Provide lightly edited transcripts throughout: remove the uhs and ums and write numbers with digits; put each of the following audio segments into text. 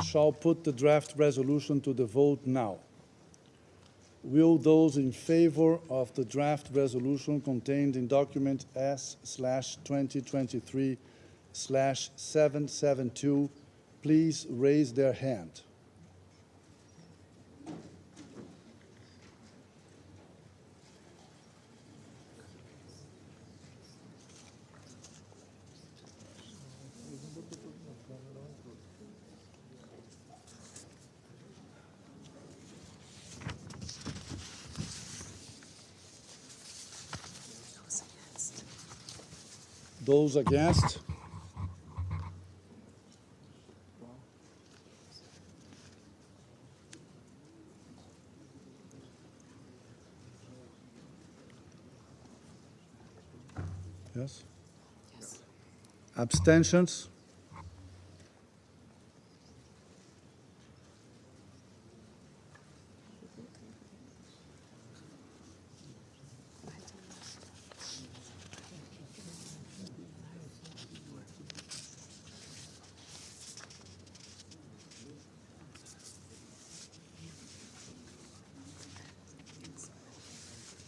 shall put the draft resolution to the vote now. Will those in favor of the draft resolution contained in document S/2023/772 please raise their hand? Those against? Yes? Yes. Abstentions?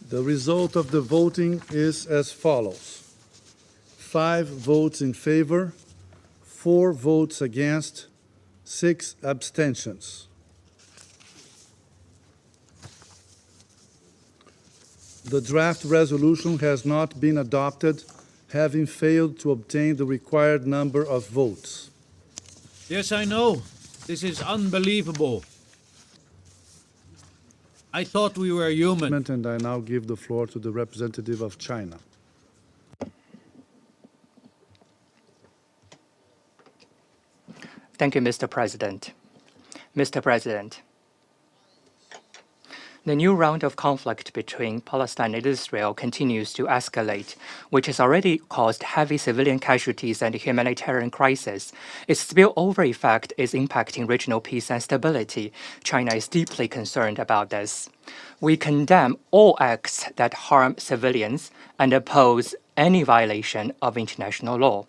The result of the voting is as follows: 5 votes in favor, 4 votes against, 6 abstentions. The draft resolution has not been adopted, having failed to obtain the required number of votes. Yes, I know. This is unbelievable. I thought we were human. And I now give the floor to the representative of China. Thank you, Mr. President. Mr. President, the new round of conflict between Palestine and Israel continues to escalate, which has already caused heavy civilian casualties and a humanitarian crisis. Its spillover effect is impacting regional peace and stability. China is deeply concerned about this. We condemn all acts that harm civilians and oppose any violation of international law.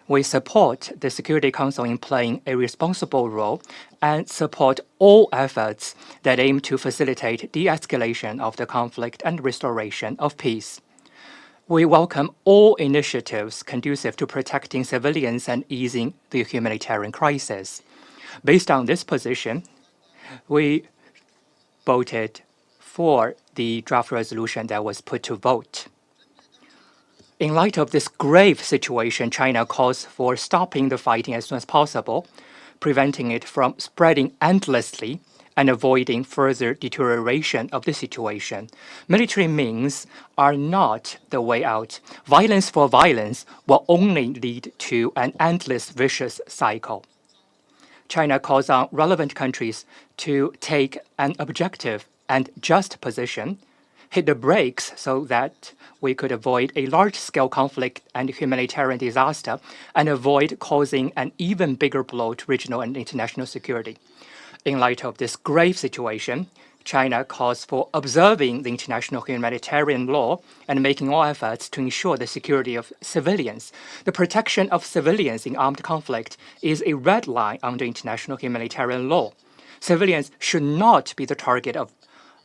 We support the Security Council in playing a responsible role and support all efforts that aim to facilitate de-escalation of the conflict and restoration of peace. We welcome all initiatives conducive to protecting civilians and easing the humanitarian crisis. Based on this position, we voted for the draft resolution that was put to vote. In light of this grave situation, China calls for stopping the fighting as soon as possible, preventing it from spreading endlessly, and avoiding further deterioration of the situation. Military means are not the way out. Violence for violence will only lead to an endless vicious cycle. China calls on relevant countries to take an objective and just position, hit the brakes so that we could avoid a large-scale conflict and humanitarian disaster and avoid causing an even bigger blow to regional and international security. In light of this grave situation, China calls for observing the international humanitarian law and making all efforts to ensure the security of civilians. The protection of civilians in armed conflict is a red line under international humanitarian law. Civilians should not be the target of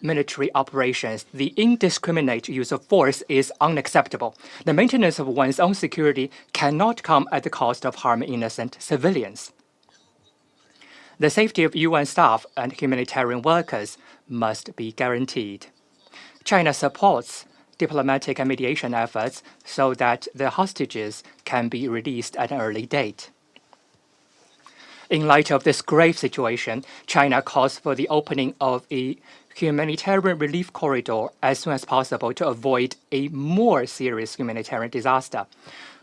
military operations. The indiscriminate use of force is unacceptable. The maintenance of one's own security cannot come at the cost of harming innocent civilians. The safety of UN staff and humanitarian workers must be guaranteed. China supports diplomatic and mediation efforts so that the hostages can be released at an early date. In light of this grave situation, China calls for the opening of a humanitarian relief corridor as soon as possible to avoid a more serious humanitarian disaster.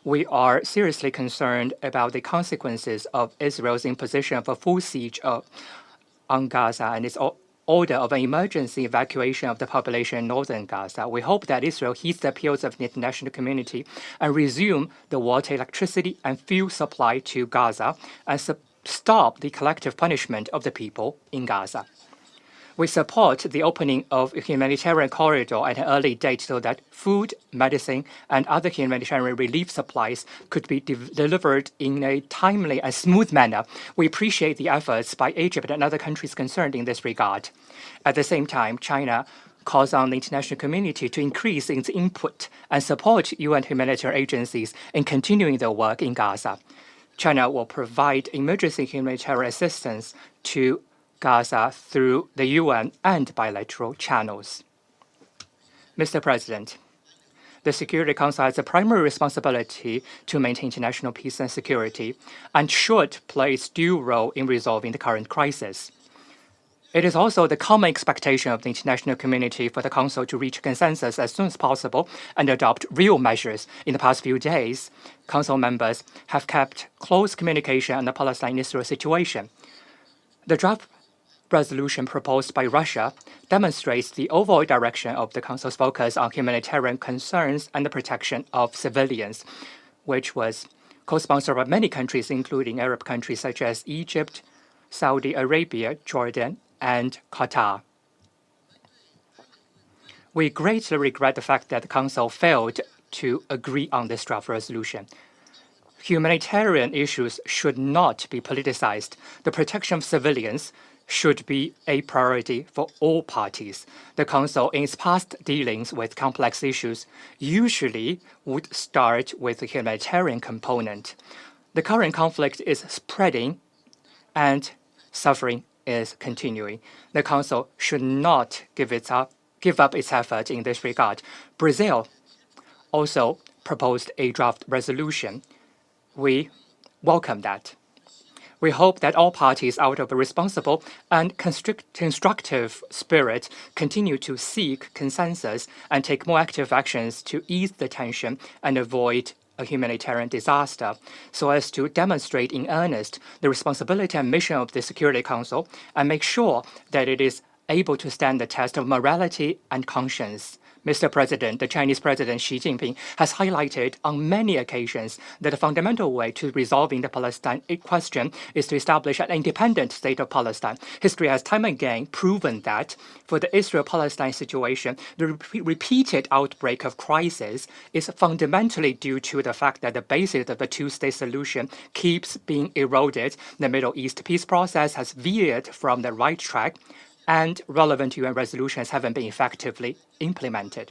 We are seriously concerned about the consequences of Israel's imposition of a full siege on Gaza and its order of an emergency evacuation of the population in northern Gaza. We hope that Israel heeds the appeals of the international community and resume the water, electricity, and fuel supply to Gaza and stop the collective punishment of the people in Gaza. We support the opening of a humanitarian corridor at an early date so that food, medicine, and other humanitarian relief supplies could be delivered in a timely and smooth manner. We appreciate the efforts by Egypt and other countries concerned in this regard. At the same time, China calls on the international community to increase its input and support UN humanitarian agencies in continuing their work in Gaza. China will provide emergency humanitarian assistance to Gaza through the UN and bilateral channels. Mr. President, the Security Council has a primary responsibility to maintain international peace and security and should play its due role in resolving the current crisis. It is also the common expectation of the international community for the Council to reach consensus as soon as possible and adopt real measures. In the past few days, Council members have kept close communication on the Palestine-Israel situation. The draft resolution proposed by Russia demonstrates the overall direction of the Council's focus on humanitarian concerns and the protection of civilians, which was co-sponsored by many countries, including Arab countries such as Egypt, Saudi Arabia, Jordan, and Qatar. We greatly regret the fact that the Council failed to agree on this draft resolution. Humanitarian issues should not be politicized. The protection of civilians should be a priority for all parties. The Council, in its past dealings with complex issues, usually would start with the humanitarian component. The current conflict is spreading and suffering is continuing. The Council should not give up its effort in this regard. Brazil also proposed a draft resolution. We welcome that. We hope that all parties, out of a responsible and constructive spirit, continue to seek consensus and take more active actions to ease the tension and avoid a humanitarian disaster, so as to demonstrate in earnest the responsibility and mission of the Security Council and make sure that it is able to stand the test of morality and conscience. Mr. President, the Chinese President Xi Jinping has highlighted on many occasions that the fundamental way to resolving the Palestine question is to establish an independent state of Palestine. History has time and again proven that for the Israel-Palestine situation, the repeated outbreak of crisis is fundamentally due to the fact that the basis of the two-state solution keeps being eroded. The Middle East peace process has veered from the right track, and relevant UN resolutions haven't been effectively implemented.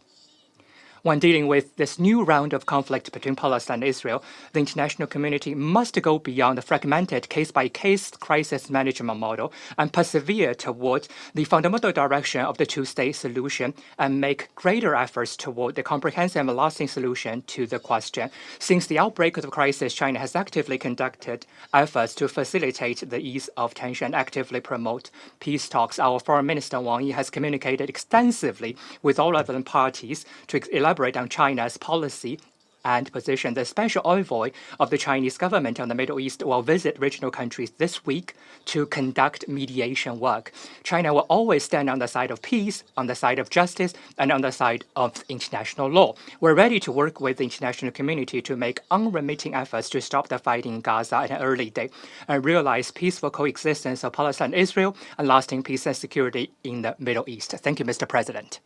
When dealing with this new round of conflict between Palestine and Israel, the international community must go beyond the fragmented case-by-case crisis management model and persevere toward the fundamental direction of the two-state solution and make greater efforts toward the comprehensive and lasting solution to the question. Since the outbreak of the crisis, China has actively conducted efforts to facilitate the ease of tension and actively promote peace talks. Our Foreign Minister Wang Yi has communicated extensively with all relevant parties to elaborate on China's policy and position. The special envoy of the Chinese government on the Middle East will visit regional countries this week to conduct mediation work. China will always stand on the side of peace, on the side of justice, and on the side of international law. We're ready to work with the international community to make unremitting efforts to stop the fighting in Gaza at an early date and realize peaceful coexistence of Palestine and Israel and lasting peace and security in the Middle East. Thank you, Mr. President.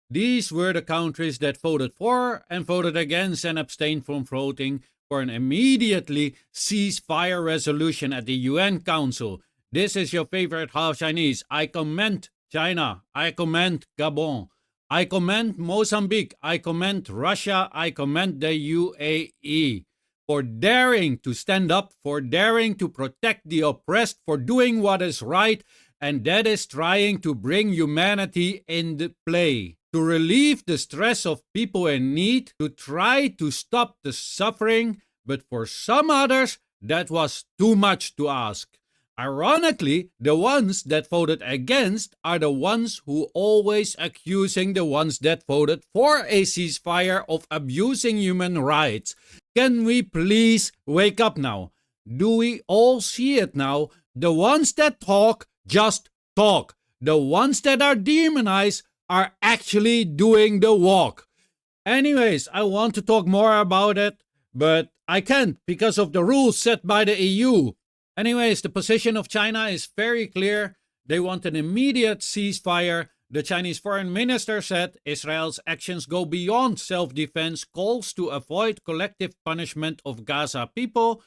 These were the countries that voted for and voted against and abstained from voting for an immediately ceasefire resolution at the UN Council. This is your favorite half Chinese. I commend China. I commend Gabon. I commend Mozambique. I commend Russia. I commend the UAE for daring to stand up, for daring to protect the oppressed, for doing what is right, and that is trying to bring humanity into play, to relieve the stress of people in need, to try to stop the suffering, but for some others, that was too much to ask. Ironically, the ones that voted against are the ones who always accusing the ones that voted for a ceasefire of abusing human rights. Can we please wake up now? Do we all see it now? The ones that talk just talk. The ones that are demonized are actually doing the walk. Anyways, I want to talk more about it, but I can't because of the rules set by the EU. Anyways, the position of China is very clear. They want an immediate ceasefire. The Chinese foreign minister said Israel's actions go beyond self-defense, calls to avoid collective punishment of Gaza people.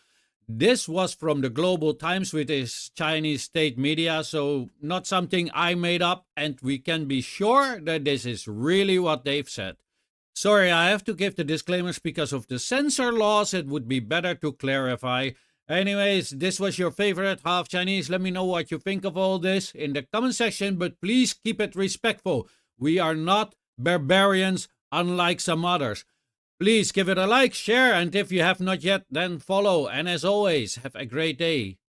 This was from the Global Times, with its Chinese state media, so not something I made up, and we can be sure that this is really what they've said. Sorry, I have to give the disclaimers because of the censor laws. It would be better to clarify. Anyways, this was your favorite half Chinese. Let me know what you think of all this in the comment section, but please keep it respectful. We are not barbarians unlike some others. Please give it a like, share, and if you have not yet, then follow. And as always, have a great day.